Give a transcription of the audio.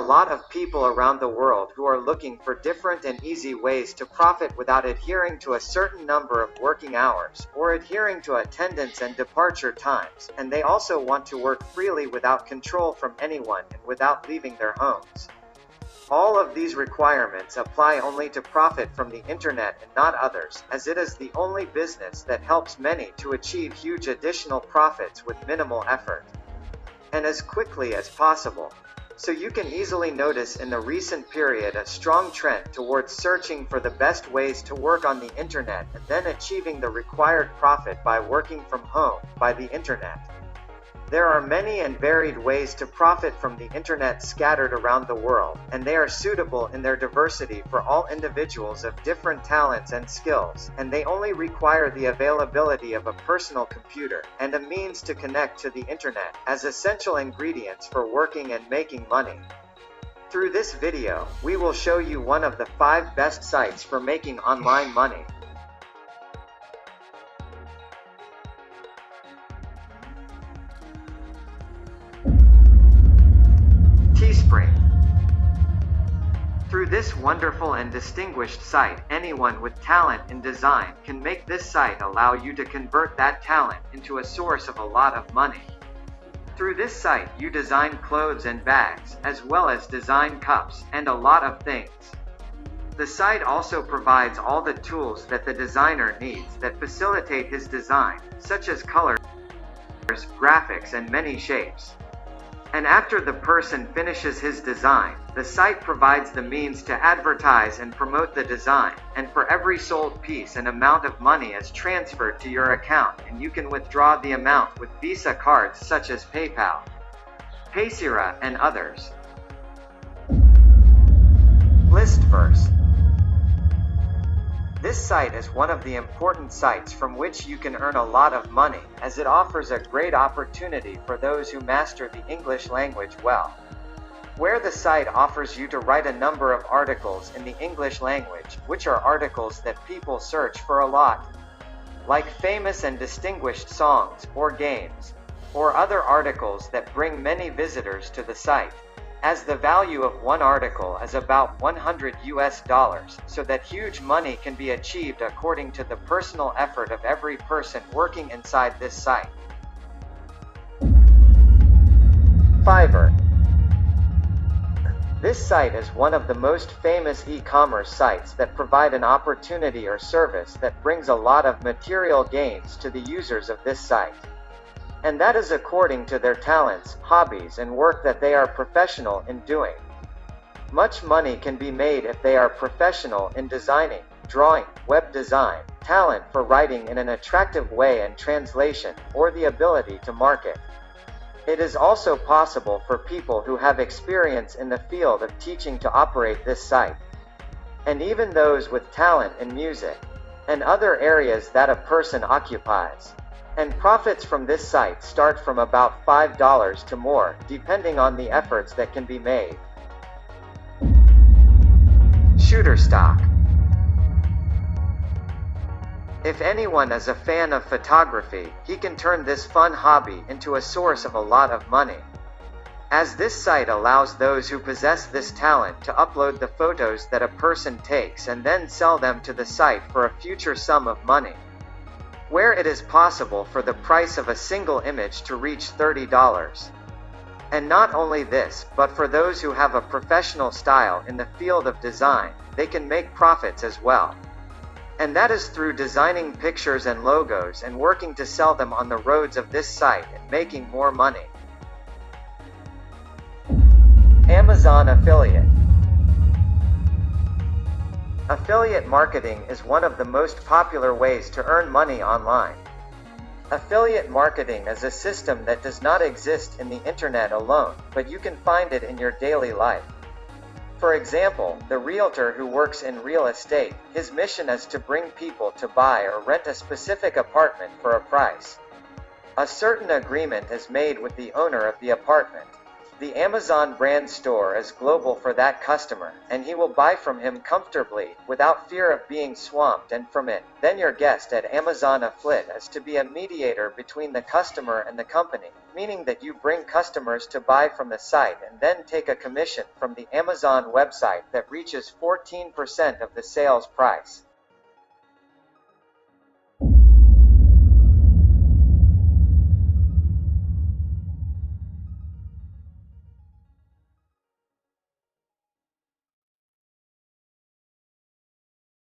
lot of people around the world who are looking for different and easy ways to profit without adhering to a certain number of working hours, or adhering to attendance and departure times, and they also want to work freely without control from anyone and without leaving their homes. All of these requirements apply only to profit from the internet and not others, as it is the only business that helps many to achieve huge additional profits with minimal effort, and as quickly as possible. So you can easily notice in the recent period a strong trend towards searching for the best ways to work on the internet and then achieving the required profit by working from home, by the internet. There are many and varied ways to profit from the internet scattered around the world, and they are suitable in their diversity for all individuals of different talents and skills, and they only require the availability of a personal computer and a means to connect to the internet as essential ingredients for working and making money. Through this video, we will show you one of the 5 best sites for making online money. Teespring. Through this wonderful and distinguished site, anyone with talent in design can make this site allow you to convert that talent into a source of a lot of money. Through this site you design clothes and bags, as well as design cups, and a lot of things. The site also provides all the tools that the designer needs that facilitate his design, such as colors, graphics, and many shapes. And after the person finishes his design, the site provides the means to advertise and promote the design, and for every sold piece an amount of money is transferred to your account, and you can withdraw the amount with Visa cards such as PayPal, Paysera, and others. Listverse. This site is one of the important sites from which you can earn a lot of money, as it offers a great opportunity for those who master the English language well. Where the site offers you to write a number of articles in the English language, which are articles that people search for a lot, like famous and distinguished songs, or games, or other articles that bring many visitors to the site. As the value of one article is about $100, so that huge money can be achieved according to the personal effort of every person working inside this site. Fiverr. This site is one of the most famous e-commerce sites that provide an opportunity or service that brings a lot of material gains to the users of this site. And that is according to their talents, hobbies, and work that they are professional in doing. Much money can be made if they are professional in designing, drawing, web design, talent for writing in an attractive way, and translation, or the ability to market. It is also possible for people who have experience in the field of teaching to operate this site. And even those with talent in music, and other areas that a person occupies. And profits from this site start from about $5 to more, depending on the efforts that can be made. Shutterstock. If anyone is a fan of photography, he can turn this fun hobby into a source of a lot of money, as this site allows those who possess this talent to upload the photos that a person takes and then sell them to the site for a future sum of money, where it is possible for the price of a single image to reach $30. And not only this, but for those who have a professional style in the field of design, they can make profits as well. And that is through designing pictures and logos and working to sell them on the roads of this site and making more money. Amazon affiliate. Affiliate marketing is one of the most popular ways to earn money online. Affiliate marketing is a system that does not exist in the internet alone, but you can find it in your daily life. For example, the realtor who works in real estate, his mission is to bring people to buy or rent a specific apartment for a price. A certain agreement is made with the owner of the apartment. The Amazon brand store is global for that customer, and he will buy from him comfortably, without fear of being swamped, and from it. Then your guest at Amazon Affiliate is to be a mediator between the customer and the company, meaning that you bring customers to buy from the site and then take a commission from the Amazon website that reaches 14% of the sales price.